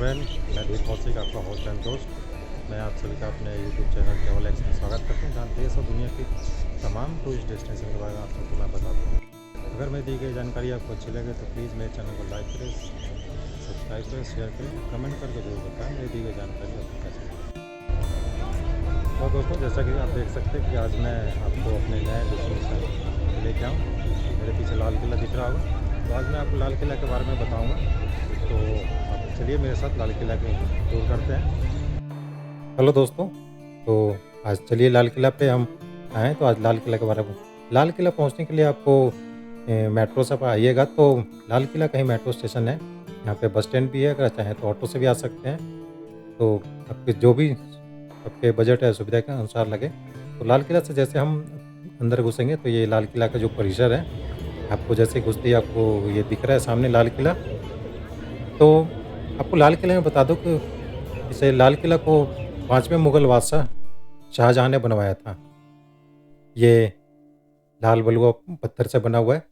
Friend, मैं दीप कौशिक, आपका host and दोस्त। मैं आप सभी का अपने यूट्यूब चैनल ट्रैवल एक्स में स्वागत करता हूँ, जहाँ देश और दुनिया की तमाम टूरिस्ट डेस्टिनेशन के बारे में आप सबको मैं बताता हूँ। अगर मैं दी गई जानकारी आपको अच्छी लगे तो प्लीज़ मेरे चैनल को लाइक करें, सब्सक्राइब करें, शेयर करें, कमेंट करके जरूर बताएं मेरी दी गई जानकारी आपको कैसी लगी। तो दोस्तों, जैसा कि आप देख सकते हैं कि आज मैं आपको अपने नए डेस्टिनेशन लेके आऊँ। मेरे पीछे लाल किला दिख रहा होगा, तो आज मैं आपको लाल किला के बारे में बताऊँगा। तो आप चलिए मेरे साथ लाल किला के टूर करते हैं। हेलो दोस्तों, तो आज चलिए लाल किला पे हम आए, तो आज लाल किला के बारे में लाल किला पहुंचने के लिए आपको मेट्रो से आप आइएगा तो लाल किला कहीं मेट्रो स्टेशन है। यहाँ पे बस स्टैंड भी है, अगर चाहें तो ऑटो से भी आ सकते हैं। तो आपके जो भी आपके बजट है, सुविधा के अनुसार लगे। तो लाल किला से जैसे हम अंदर घुसेंगे तो ये लाल किला का जो परिसर है, आपको जैसे ही घुसते ही आपको ये दिख रहा है सामने लाल किला। तो आपको लाल किले में बता दूँ कि इसे लाल किला को 5वें मुगल बादशाह शाहजहाँ ने बनवाया था। ये लाल बलुआ पत्थर से बना हुआ है।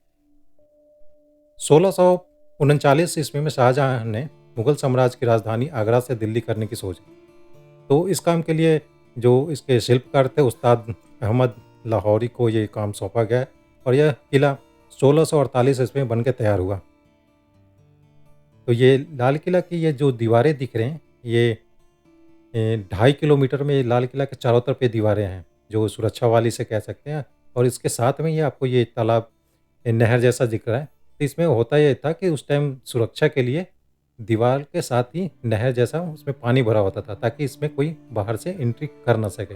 1639 ईस्वी में शाहजहाँ ने मुगल साम्राज्य की राजधानी आगरा से दिल्ली करने की सोची। तो इस काम के लिए जो इसके शिल्पकार थे उस्ताद अहमद लाहौरी को ये काम सौंपा गया है, और यह किला 1648 ईस्वी में बन के तैयार हुआ। तो ये लाल किला की ये जो दीवारें दिख रहे हैं, ये 2.5 किलोमीटर में ये लाल किला के चारों तरफ ये दीवारें हैं, जो सुरक्षा वाली से कह सकते हैं। और इसके साथ में ये आपको ये तालाब, नहर जैसा दिख रहा है। तो इसमें होता ये था कि उस टाइम सुरक्षा के लिए दीवार के साथ ही नहर जैसा उसमें पानी भरा होता था, ताकि इसमें कोई बाहर से एंट्री कर ना सके।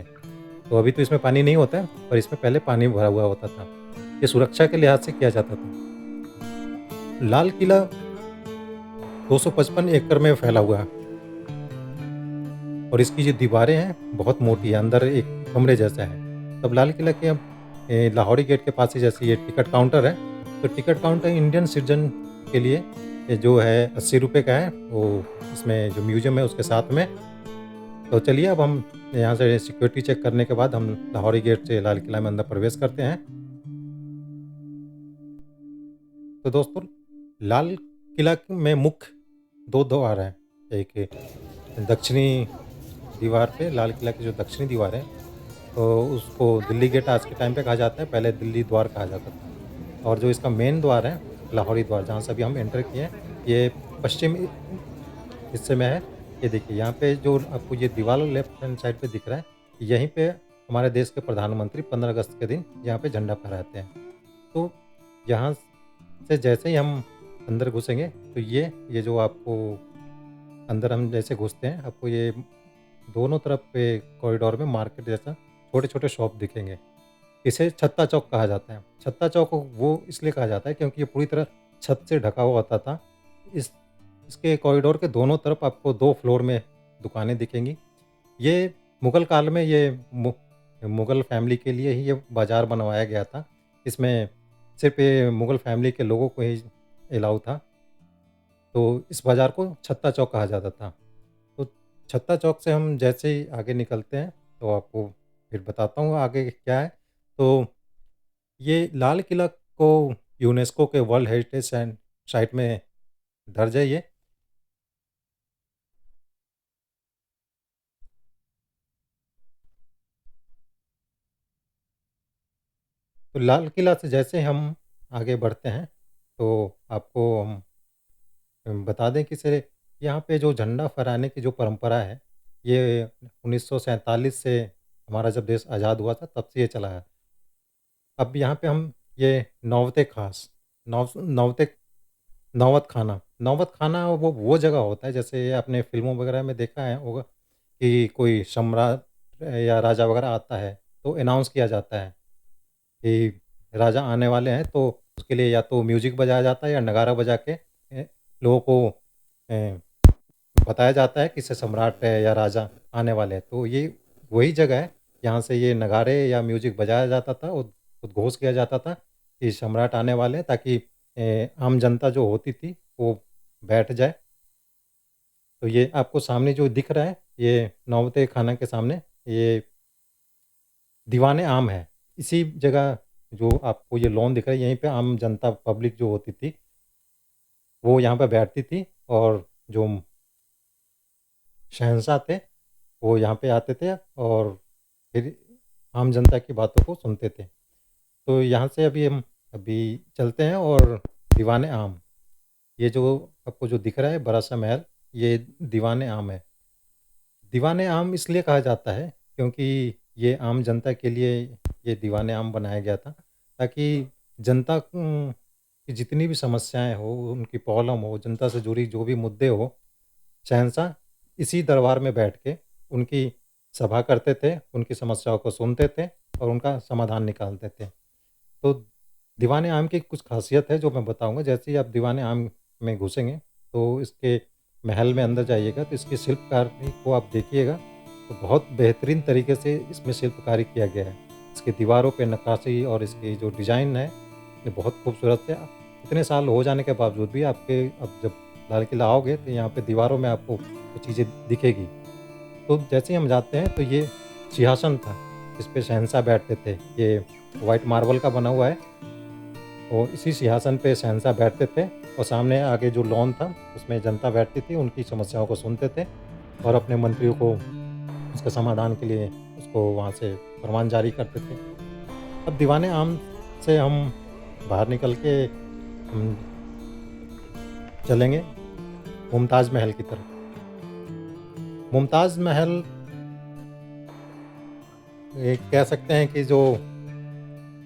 तो अभी तो इसमें पानी नहीं होता है, पर इसमें पहले पानी भरा हुआ होता था। ये सुरक्षा के लिहाज से किया जाता था। लाल किला 255 एकड़ में फैला हुआ है, और इसकी जो दीवारें हैं बहुत मोटी है, अंदर एक कमरे जैसा है। तब लाल किला के लाहौरी गेट के पास ही जैसे ये टिकट काउंटर है, तो टिकट काउंटर इंडियन सिटीजन के लिए ये जो है 80 रुपये का है, वो इसमें जो म्यूजियम है उसके साथ में। तो चलिए अब हम यहाँ से सिक्योरिटी चेक करने के बाद हम लाहौरी गेट से लाल किला में अंदर प्रवेश करते हैं। तो दोस्तों, लाल किला में मुख्य 2 द्वार हैं। एक दक्षिणी दीवार पे, लाल किला की जो दक्षिणी दीवार है, तो उसको दिल्ली गेट आज के टाइम पे कहा जाता है, पहले दिल्ली द्वार कहा जाता था। और जो इसका मेन द्वार है, लाहौरी द्वार, जहाँ से अभी हम एंटर किए हैं, ये पश्चिमी हिस्से में है। ये देखिए यहाँ पे जो आपको ये दीवार लेफ्ट हैंड साइड पे दिख रहा है, यहीं पे हमारे देश के प्रधानमंत्री 15 अगस्त के दिन यहाँ पे झंडा फहराते हैं। तो यहाँ से जैसे ही हम अंदर घुसेंगे तो ये जो आपको अंदर हम जैसे घुसते हैं, आपको ये दोनों तरफ पे कॉरिडोर में मार्केट जैसा छोटे-छोटे शॉप दिखेंगे। इसे छत्ता चौक कहा जाता है। छत्ता चौक वो इसलिए कहा जाता है क्योंकि ये पूरी तरह छत से ढका हुआ होता था। इस इसके कॉरिडोर के दोनों तरफ आपको 2 फ्लोर में दुकानें दिखेंगी। ये मुगल काल में ये मुगल फैमिली के लिए ही ये बाज़ार बनवाया गया था। इसमें सिर्फ़ ये मुगल फैमिली के लोगों को ही अलाउ था। तो इस बाज़ार को छत्ता चौक कहा जाता था। तो छत्ता चौक से हम जैसे ही आगे निकलते हैं, तो आपको फिर बताता हूँ आगे क्या है। तो ये लाल किला को यूनेस्को के वर्ल्ड हेरिटेज साइट में दर्ज है ये। तो लाल किला से जैसे हम आगे बढ़ते हैं, तो आपको हम बता दें कि सर, यहाँ पे जो झंडा फहराने की जो परंपरा है, ये 1947 से हमारा जब देश आज़ाद हुआ था तब से ये चला है। अब यहाँ पे हम ये नौवते ख़ास नौवते नौबत खाना वो जगह होता है, जैसे आपने फ़िल्मों वगैरह में देखा है होगा कि कोई सम्राट या राजा वगैरह आता है, तो अनाउंस किया जाता है कि राजा आने वाले हैं, तो उसके लिए या तो म्यूज़िक बजाया जाता है या नगाड़ा बजा के लोगों को अ, बताया जाता है कि से सम्राट है या राजा आने वाले हैं। तो ये वही जगह है, जहाँ से ये नगाड़े या म्यूज़िक बजाया जाता था, उद्घोष किया जाता था कि सम्राट आने वाले हैं, ताकि आम जनता जो होती थी, वो बैठ जाए। तो ये आपको सामने जो दिख रहा है, ये नौबते खाना के सामने ये दीवान आम है। इसी जगह जो आपको ये लॉन दिख रहा है, यहीं पे आम जनता पब्लिक जो होती थी, वो यहाँ पे बैठती थी, और जो शहंशाह थे, वो यहाँ पे आते थे और फिर आम जनता की बातों को सुनते थे। तो यहाँ से अभी हम अभी चलते हैं और दीवान-ए आम, ये जो आपको जो दिख रहा है बड़ा-सा महल, ये दीवान-ए आम है। दीवान-ए-आम इसलिए कहा जाता है क्योंकि ये आम जनता के लिए ये दीवान-ए-आम बनाया गया था, ताकि जनता की जितनी भी समस्याएँ हो, उनकी प्रॉब्लम हो, जनता से जुड़ी जो भी मुद्दे हो, शहंशाह इसी दरबार में बैठ के उनकी सभा करते थे, उनकी समस्याओं को सुनते थे और उनका समाधान निकालते थे। तो दीवान-ए-आम की कुछ ख़ासियत है जो मैं बताऊँगा, जैसे ही आप दीवान-ए-आम में घुसेंगे, तो इसके महल में अंदर जाइएगा तो इसकी शिल्पकारी को आप देखिएगा, तो बहुत बेहतरीन तरीके से इसमें शिल्पकारी किया गया है। इसकी दीवारों पे नक्काशी और इसकी जो डिज़ाइन है, ये बहुत खूबसूरत है। इतने साल हो जाने के बावजूद भी आपके अब जब लाल किला आओगे तो यहाँ पे दीवारों में आपको वो चीज़ें दिखेगी। तो जैसे ही हम जाते हैं तो ये सिंहासन था, इस पे शहंशाह बैठते थे। ये व्हाइट मार्बल का बना हुआ है और इसी सिंहासन पे शहंशाह बैठते थे और सामने आगे जो लॉन था, उसमें जनता बैठती थी, उनकी समस्याओं को सुनते थे और अपने मंत्रियों को उसके समाधान के लिए उसको वहाँ से फरमान जारी करते थे। अब दीवान-ए-आम से हम बाहर निकल के हम चलेंगे मुमताज़ महल की तरफ। मुमताज़ महल ये कह सकते हैं कि जो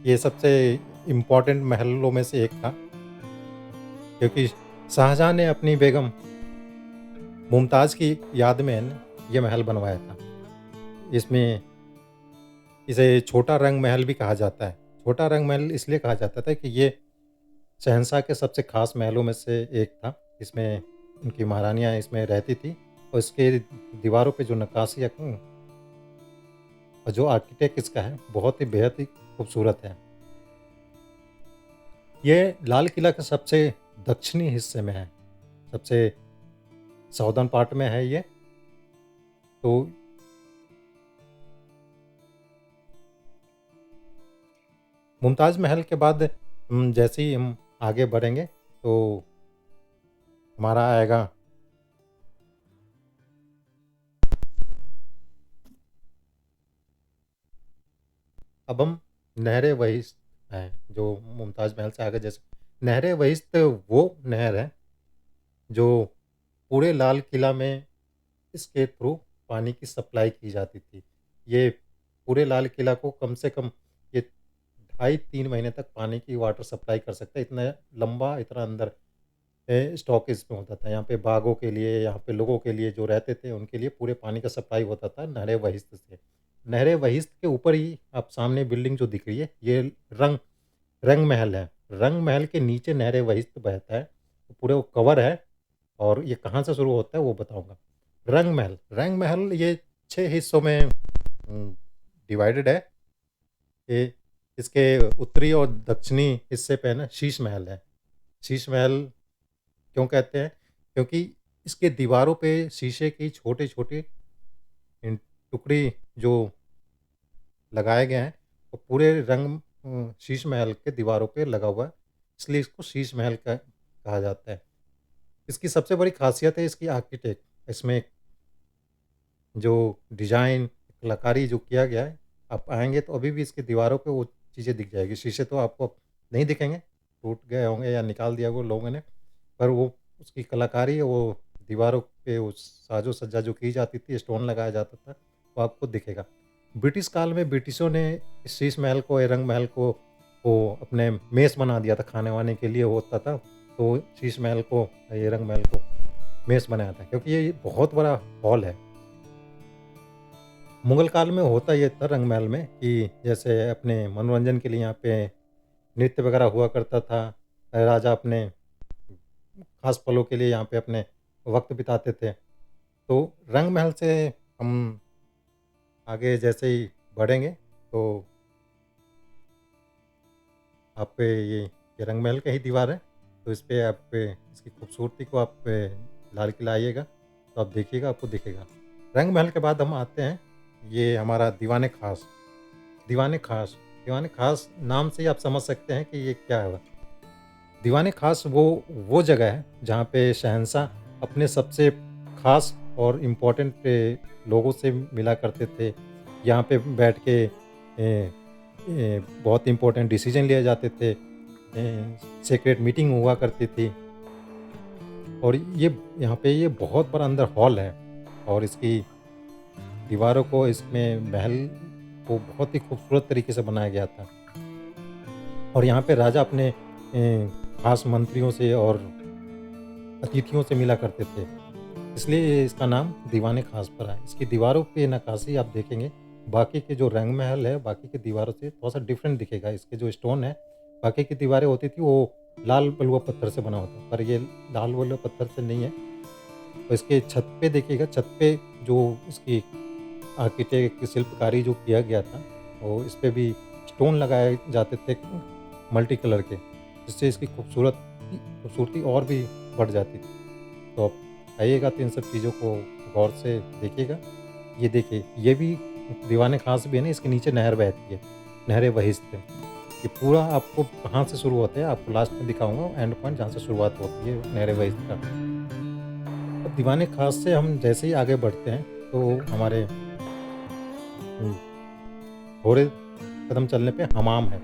ये सबसे इम्पोर्टेंट महलों में से एक था, क्योंकि शाहजहाँ ने अपनी बेगम मुमताज़ की याद में न ये महल बनवाया था। इसमें इसे छोटा रंग महल भी कहा जाता है। छोटा रंग महल इसलिए कहा जाता था कि ये शहंशाह के सबसे ख़ास महलों में से एक था। इसमें उनकी महारानियाँ इसमें रहती थी और इसके दीवारों पे जो नक्काशी और जो आर्किटेक्ट इसका है, बहुत ही बेहद ही खूबसूरत है। ये लाल किला के सबसे दक्षिणी हिस्से में है, सबसे साउदर्न पार्ट में है ये। तो मुमताज़ महल के बाद जैसे ही हम आगे बढ़ेंगे तो हमारा आएगा अब हम नहर वहिस्त हैं, जो मुमताज़ महल से आगे जैसे नहर वहिस्त वो नहर है जो पूरे लाल किला में इसके थ्रू पानी की सप्लाई की जाती थी। ये पूरे लाल किला को कम से कम ये ढाई 3 महीने तक पानी की वाटर सप्लाई कर सकता है, इतना लंबा इतना अंदर स्टॉक इसमें होता था। यहाँ पे बागों के लिए, यहाँ पे लोगों के लिए जो रहते थे, उनके लिए पूरे पानी का सप्लाई होता था नहर वहिस्त से। नहर वहिस्त के ऊपर ही आप सामने बिल्डिंग जो दिख रही है, ये रंग रंग महल है। रंग महल के नीचे नहर वहिस्त बहता है, तो पूरे वो कवर है और ये कहाँ से शुरू होता है वो बताऊँगा। रंग महल ये 6 हिस्सों में डिवाइडेड है। ये इसके उत्तरी और दक्षिणी हिस्से पे है ना शीश महल है। शीश महल क्यों कहते हैं? क्योंकि इसके दीवारों पे शीशे की छोटे-छोटे टुकड़ी जो लगाए गए हैं, वो पूरे शीश महल के दीवारों पे लगा हुआ है, इसलिए इसको शीश महल कहा जाता है। इसकी सबसे बड़ी ख़ासियत है इसकी आर्किटेक्ट, इसमें जो डिज़ाइन, कलाकारी जो किया गया है, आप आएँगे तो अभी भी इसकी दीवारों पे वो चीज़ें दिख जाएगी। शीशे तो आपको नहीं दिखेंगे, टूट गए होंगे या निकाल दिया होगा लोगों ने, पर वो उसकी कलाकारी है, वो दीवारों पे वो साजो-सज्जा जो की जाती थी, स्टोन लगाया जाता था, वो आपको दिखेगा। ब्रिटिश काल में ब्रिटिशों ने इस शीश महल को, ये रंग महल को वो अपने मेस बना दिया था, खाने-वाने के लिए होता था, तो शीश महल को, ये रंग महल को मेस बनाया था, क्योंकि ये बहुत बड़ा हॉल है। मुगल काल में होता ये था रंग महल में कि जैसे अपने मनोरंजन के लिए यहाँ पे नृत्य वगैरह हुआ करता था। राजा अपने ख़ास पलों के लिए यहाँ पे अपने वक़्त बिताते थे। तो रंग महल से हम आगे जैसे ही बढ़ेंगे तो आप पे ये रंग महल का ही दीवार है। तो इस पे आप इसकी खूबसूरती को आप लाल किला आइएगा तो आप देखिएगा, आपको दिखेगा। रंग महल के बाद हम आते हैं, ये हमारा दीवान-ए ख़ास। दीवान-ए ख़ास दीवान-ए ख़ास नाम से ही आप समझ सकते हैं कि ये क्या है। दीवान-ए ख़ास वो जगह है जहाँ पे शहंशाह अपने सबसे ख़ास और इम्पोर्टेंट लोगों से मिला करते थे। यहाँ पे बैठ के बहुत इम्पोर्टेंट डिसीजन लिए जाते थे। सीक्रेट मीटिंग हुआ करती थी और ये यहाँ पे ये बहुत बड़ा अंदर हॉल है और इसकी दीवारों को इसमें महल को बहुत ही खूबसूरत तरीके से बनाया गया था और यहाँ पे राजा अपने खास मंत्रियों से और अतिथियों से मिला करते थे। इसलिए इसका नाम दीवाने खास पड़ा है। इसकी दीवारों पे नक्काशी आप देखेंगे, बाकी के जो रंग महल है, बाकी की दीवारों से थोड़ा-सा डिफरेंट दिखेगा। इसके जो स्टोन है, बाकी की दीवारें होती थी वो लाल बलुआ पत्थर से बना होता है, पर ये लाल बलुआ पत्थर से नहीं है। और इसके छत पे देखिएगा, छत पे जो इसकी आर्किटेक्ट की शिल्पकारी जो किया गया था, वो इस पे भी स्टोन लगाए जाते थे मल्टी कलर के, जिससे इसकी खूबसूरती और भी बढ़ जाती थी। तो आप आइएगा तो इन सब चीज़ों को गौर से देखिएगा। ये देखिए, ये भी दीवाने खास भी है ना, इसके नीचे नहर बहती है, नहर बहिश्त है। ये पूरा आपको कहाँ से शुरू होता है, आपको लास्ट में दिखाऊँगा एंड पॉइंट जहाँ से शुरुआत होती है नहर बहिश्त का। अब दीवाने खास से हम जैसे ही आगे बढ़ते हैं, तो हमारे उम, थोड़े कदम चलने पे हमाम है।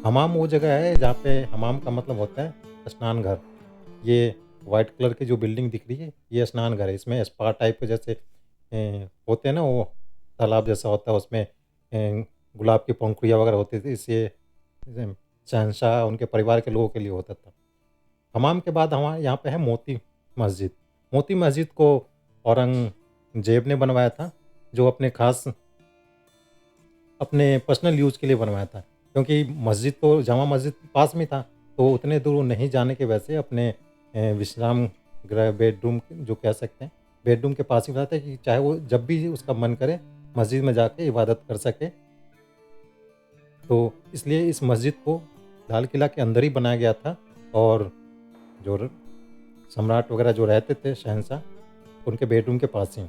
हमाम वो जगह है जहाँ पे हमाम का मतलब होता है स्नान घर। ये व्हाइट कलर की जो बिल्डिंग दिख रही है, ये स्नान घर है। इसमें स्पा टाइप के जैसे होते हैं ना, वो तालाब जैसा होता है, उसमें गुलाब की पंखुड़ियाँ वगैरह होती थी, इससे शहंशाह उनके परिवार के लोगों के लिए होता था। हमाम के बाद हमारे यहाँ पे है मोती मस्जिद। मोती मस्जिद को औरंगज़ेब ने बनवाया था, जो अपने पर्सनल यूज़ के लिए बनवाया था। क्योंकि मस्जिद तो जामा मस्जिद पास में था, तो उतने दूर नहीं जाने की वजह से अपने विश्राम गृह बेडरूम जो कह सकते हैं, बेडरूम के पास ही बनाता है कि चाहे वो जब भी उसका मन करे मस्जिद में जाके इबादत कर सके। तो इसलिए इस मस्जिद को लाल किला के अंदर ही बनाया गया था और जो सम्राट वगैरह जो रहते थे शहंशाह, उनके बेडरूम के पास ही।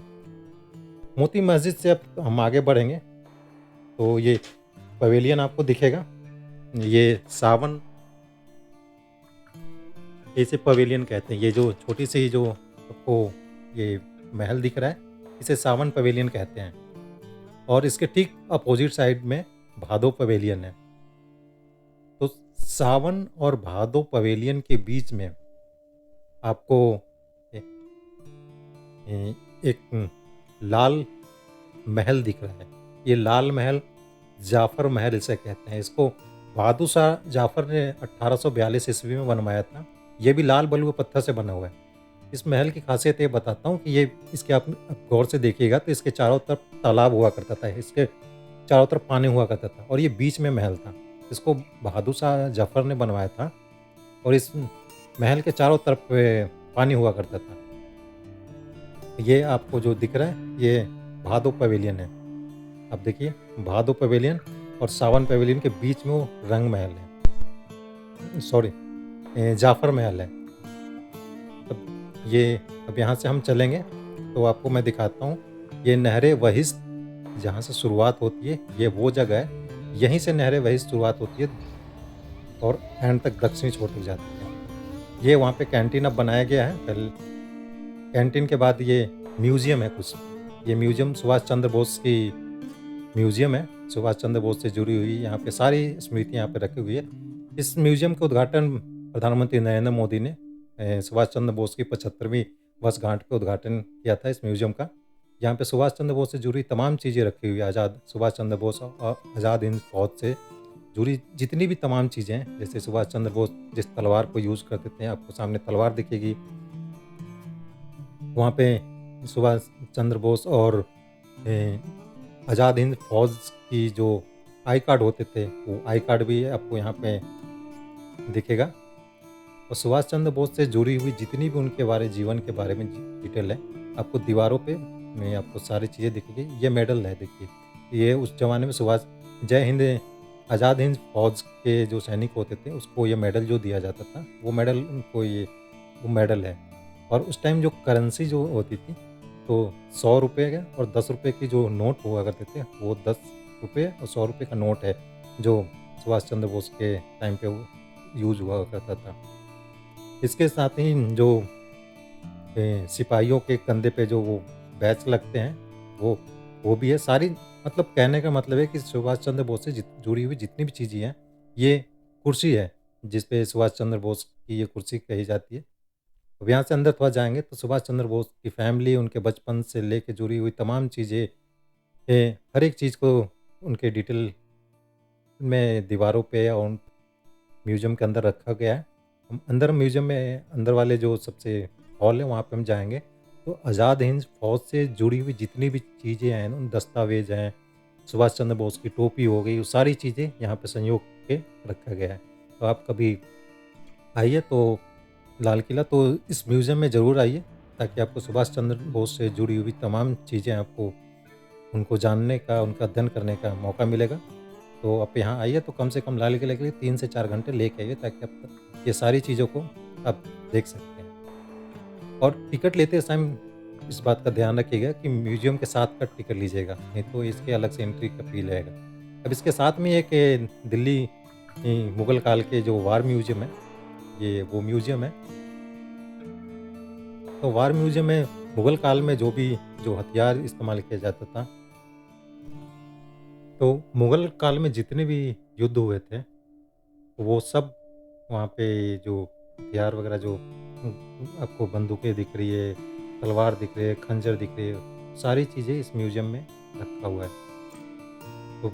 मोती मस्जिद से अब हम आगे बढ़ेंगे तो ये पवेलियन आपको दिखेगा। ये सावन, इसे पवेलियन कहते हैं। ये जो छोटी सी जो आपको ये महल दिख रहा है, इसे सावन पवेलियन कहते हैं और इसके ठीक अपोजिट साइड में भादो पवेलियन है। तो सावन और भादो पवेलियन के बीच में आपको ए, एक लाल महल दिख रहा है। ये लाल महल जाफ़र महल इसे कहते हैं। इसको बहादुर शाह जाफ़र ने 1842 ईस्वी में बनवाया था। ये भी लाल बलुआ पत्थर से बना हुआ है। इस महल की खासियत ये बताता हूँ कि ये इसके आप गौर से देखिएगा तो इसके चारों तरफ तालाब हुआ करता था। इसके चारों तरफ पानी हुआ करता था और ये बीच में महल था। इसको बहादुर शाह जफ़र ने बनवाया था और इस महल के चारों तरफ पानी हुआ करता था। ये आपको जो दिख रहा है, ये भादो पवेलियन है। अब देखिए, भादो पवेलियन और सावन पवेलियन के बीच में वो रंग महल है, सॉरी जाफ़र महल है। अब यहाँ से हम चलेंगे तो आपको मैं दिखाता हूँ, ये नहर बहिश्त जहाँ से शुरुआत होती है, ये वो जगह है। यहीं से नहर बहिश्त शुरुआत होती है और एंड तक दक्षिणी छोर तक जाती है। ये वहाँ पे कैंटीन अब बनाया गया है। पहले कैंटीन के बाद ये म्यूज़ियम है कुछ। ये म्यूज़ियम सुभाष चंद्र बोस की म्यूज़ियम है। सुभाष चंद्र बोस से जुड़ी हुई यहाँ पे सारी स्मृतियाँ यहाँ पे रखी हुई है। इस म्यूज़ियम का उद्घाटन प्रधानमंत्री नरेंद्र मोदी ने सुभाष चंद्र बोस की 75वीं वर्षगांठ पे उद्घाटन किया था इस म्यूज़ियम का। यहाँ पे सुभाष चंद्र बोस से जुड़ी तमाम चीज़ें रखी हुई है। आज़ाद सुभाष चंद्र बोस और आज़ाद हिंद फौज से जुड़ी जितनी भी तमाम चीज़ें हैं, जैसे सुभाष चंद्र बोस जिस तलवार को यूज़ करते थे, आपको सामने तलवार दिखेगी। वहाँ पे सुभाष चंद्र बोस और आज़ाद हिंद फौज की जो आई कार्ड होते थे, वो आई कार्ड भी आपको यहाँ पे दिखेगा। और सुभाष चंद्र बोस से जुड़ी हुई जितनी भी उनके जीवन के बारे में डिटेल है, आपको दीवारों पे में आपको सारी चीज़ें दिखेगी। ये मेडल है, देखिए, ये उस ज़माने में सुभाष जय हिंद आज़ाद हिंद फौज के जो सैनिक होते थे, उसको ये मेडल जो दिया जाता था, वो मेडल उनको वो मेडल है। और उस टाइम जो करेंसी जो होती थी, तो 100 रुपये का और 10 रुपये की जो नोट हुआ करते थे, वो 10 रुपये और 100 रुपये का नोट है, जो सुभाष चंद्र बोस के टाइम पे वो यूज़ हुआ करता था। इसके साथ ही जो सिपाहियों के कंधे पे जो वो बैच लगते हैं, वो वो भी है। सारी मतलब कहने का मतलब है कि सुभाष चंद्र बोस से जुड़ी हुई जितनी भी चीज़ें हैं, ये कुर्सी है, जिस पे सुभाष चंद्र बोस की ये कुर्सी कही जाती है। अब यहाँ से अंदर थोड़ा जाएँगे तो सुभाष चंद्र बोस की फैमिली, उनके बचपन से लेके जुड़ी हुई तमाम चीज़ें, हर एक चीज़ को उनके डिटेल में दीवारों पे और म्यूज़ियम के अंदर रखा गया है। हम अंदर म्यूज़ियम में अंदर वाले जो सबसे हॉल है वहाँ पे हम जाएँगे, तो आज़ाद हिंद फ़ौज से जुड़ी हुई जितनी भी चीज़ें हैं ना, दस्तावेज़ हैं, सुभाष चंद्र बोस की टोपी हो गई, वो सारी चीज़ें यहाँ पे संजो के रखा गया है। तो आप कभी आइए तो लाल किला तो इस म्यूज़ियम में ज़रूर आइए, ताकि आपको सुभाष चंद्र बोस से जुड़ी हुई तमाम चीज़ें आपको उनको जानने का, उनका अध्ययन करने का मौका मिलेगा। तो आप यहाँ आइए तो कम से कम लाल किले के लिए 3 से 4 घंटे लेके आइए, ताकि आप ये सारी चीज़ों को आप देख सकते हैं। और टिकट लेते समय इस बात का ध्यान रखिएगा कि म्यूज़ियम के साथ का टिकट लीजिएगा, नहीं तो इसके अलग से एंट्री का फ़ी लगेगा। अब इसके साथ में एक दिल्ली मुगल काल के जो वार म्यूज़ियम है, ये वो म्यूज़ियम है। तो वार म्यूज़ियम में मुगल काल में जो हथियार इस्तेमाल किया जाता था, तो मुगल काल में जितने भी युद्ध हुए थे, वो सब वहाँ पे जो हथियार वगैरह जो आपको बंदूकें दिख रही है, तलवार दिख रही है, खंजर दिख रही है, सारी चीज़ें इस म्यूज़ियम में रखा हुआ है। तो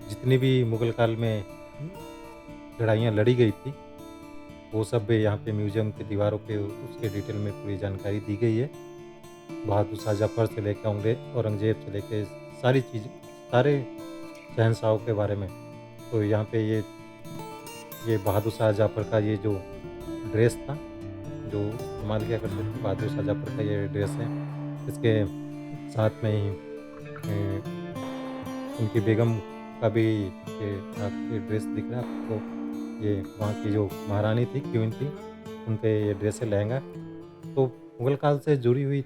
जितनी भी मुगल काल में लड़ाइयाँ लड़ी गई थी, वो सब भी यहाँ पे म्यूज़ियम की दीवारों पे उसके डिटेल में पूरी जानकारी दी गई है। बहादुर शाह ज़फ़र से लेके औरंगज़ेब से लेके सारी चीज़, सारे शहंशाहों के बारे में। तो यहाँ पे ये बहादुर शाह ज़फ़र का ये जो ड्रेस था, जो इस्तेमाल किया करते थे, बहादुर शाह ज़फ़र का ये ड्रेस है। इसके साथ में ही उनकी बेगम का भी ये आपके ड्रेस दिख रहा है आपको। ये वहाँ की जो महारानी थी, क्वीन थी, उनके ये ड्रेस है, लहंगा। तो मुगल काल से जुड़ी हुई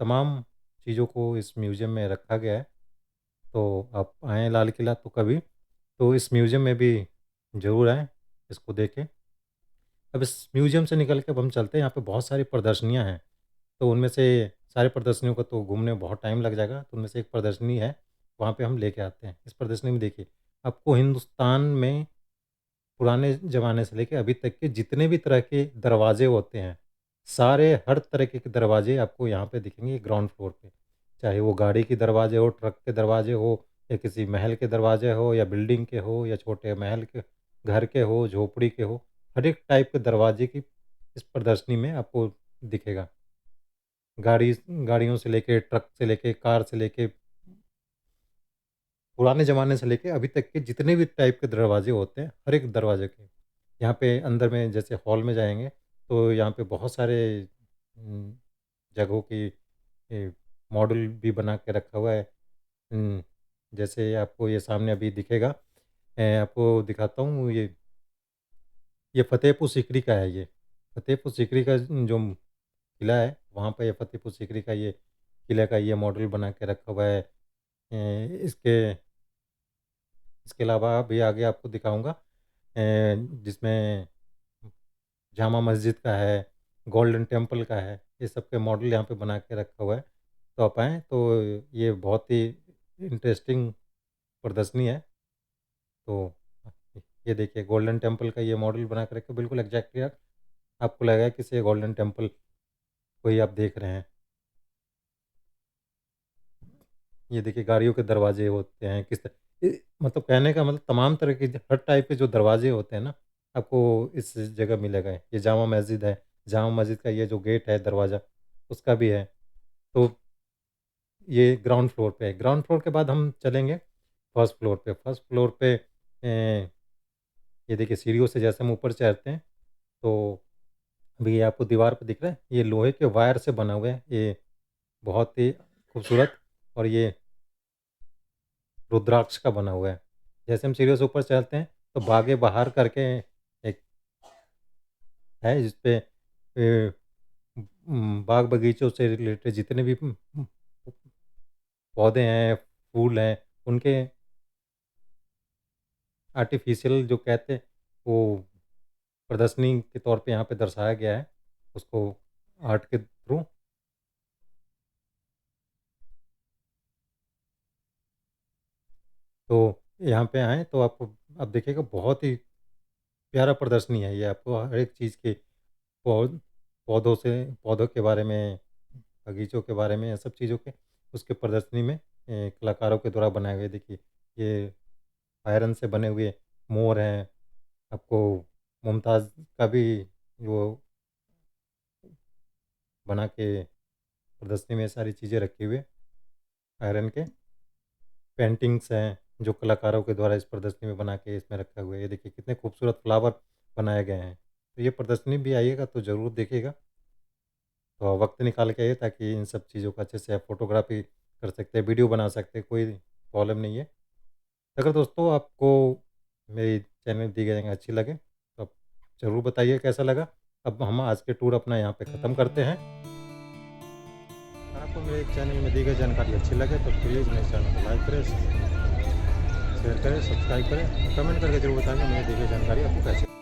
तमाम चीज़ों को इस म्यूज़ियम में रखा गया है। तो आप आएँ लाल किला तो कभी, तो इस म्यूज़ियम में भी ज़रूर आएँ, इसको देखें। अब इस म्यूज़ियम से निकल के अब हम चलते हैं, यहाँ पे बहुत सारी प्रदर्शनियाँ हैं। तो उनमें से सारी प्रदर्शनियों को तो घूमने में बहुत टाइम लग जाएगा, तो उनमें से एक प्रदर्शनी है, वहाँ पे हम लेके आते हैं। इस प्रदर्शनी में देखिए, आपको हिंदुस्तान में पुराने ज़माने से लेके अभी तक के जितने भी तरह के दरवाज़े होते हैं, सारे हर तरीके के दरवाज़े आपको यहाँ पे दिखेंगे ग्राउंड फ्लोर पे। चाहे वो गाड़ी के दरवाजे हो, ट्रक के दरवाजे हो, या किसी महल के दरवाजे हो, या बिल्डिंग के हो, या छोटे महल के, घर के हो, झोपड़ी के हो, हर एक टाइप के दरवाजे की इस प्रदर्शनी में आपको दिखेगा। गाड़ी गाड़ियों से लेके, ट्रक से लेके, कार से लेके, पुराने ज़माने से लेके अभी तक के जितने भी टाइप के दरवाजे होते हैं, हर एक दरवाजे के यहाँ पे अंदर में जैसे हॉल में जाएँगे, तो यहाँ पे बहुत सारे उम, जगहों की मॉडल भी बना के रखा हुआ है। जैसे आपको ये सामने अभी दिखेगा, आपको दिखाता हूँ, ये फ़तेहपुर सीकरी का है ये। फ़तेहपुर सीकरी का जो किला है, वहाँ पे ये फ़तेहपुर सीकरी का ये किले का ये मॉडल बना के रखा हुआ है। इसके इसके अलावा भी आगे आपको दिखाऊँगा, जिसमें जामा मस्जिद का है, गोल्डन टेम्पल का है, ये सब के मॉडल यहाँ पे बना के रखा हुआ है। तो आप आएँ तो ये बहुत ही इंटरेस्टिंग प्रदर्शनी है। तो ये देखिए गोल्डन टेम्पल का ये मॉडल बना के रखा है, बिल्कुल एग्ज़ैक्टली आपको लगेगा कि जैसे गोल्डन टेम्पल को ही आप देख रहे हैं। ये देखिए गाड़ियों के दरवाजे होते हैं किस मतलब कहने का मतलब तमाम तरह के हर टाइप के जो दरवाजे होते हैं ना, आपको इस जगह मिलेगा। ये जामा मस्जिद है, जामा मस्जिद का ये जो गेट है दरवाज़ा, उसका भी है। तो ये ग्राउंड फ्लोर पे है। ग्राउंड फ्लोर के बाद हम चलेंगे फर्स्ट फ्लोर पे। फर्स्ट फ्लोर पे ये देखिए सीढ़ियों से जैसे हम ऊपर चढ़ते हैं, तो अभी ये आपको दीवार पे दिख रहा है, ये लोहे के वायर से बना हुआ है। ये बहुत ही खूबसूरत, और ये रुद्राक्ष का बना हुआ है। जैसे हम सीढ़ियों से ऊपर चढ़ते हैं, तो बागे बहार करके एक है जिसपे बाग बगीचों से रिलेटेड जितने भी पौधे हैं, फूल हैं, उनके आर्टिफ़िशियल जो कहते हैं, वो प्रदर्शनी के तौर पे यहाँ पे दर्शाया गया है, उसको आर्ट के थ्रू। तो यहाँ पे आएँ तो आपको आप देखिएगा बहुत ही प्यारा प्रदर्शनी है ये, आपको हर एक चीज़ के पौध पौधों से पौधों के बारे में, बगीचों के बारे में, ये सब चीज़ों के उसके प्रदर्शनी में कलाकारों के द्वारा बनाए गए देखिए, ये आयरन से बने हुए मोर हैं, आपको मुमताज़ का भी वो बना के प्रदर्शनी में सारी चीज़ें रखी हुई है आयरन के। पेंटिंग्स हैं, जो कलाकारों के द्वारा इस प्रदर्शनी में बना के इसमें रखा हुआ है। ये देखिए कितने खूबसूरत फ्लावर बनाए गए हैं। तो ये प्रदर्शनी भी आइएगा तो ज़रूर देखिएगा। तो वक़्त निकाल के आइए ताकि इन सब चीज़ों का अच्छे से आप फ़ोटोग्राफ़ी कर सकते हैं, वीडियो बना सकते हैं, कोई प्रॉब्लम नहीं है। अगर दोस्तों आपको मेरी चैनल दी गई जानकारी अच्छी लगे तो आप ज़रूर बताइए कैसा लगा। अब हम आज के टूर अपना यहाँ पे ख़त्म करते हैं। अगर आपको मेरे चैनल में दी गई जानकारी अच्छी लगे तो प्लीज़ मेरे चैनल को लाइक करें, शेयर करें, सब्सक्राइब करें, कमेंट करके ज़रूर बताएँ कि मुझे दी गई जानकारी आपको कैसी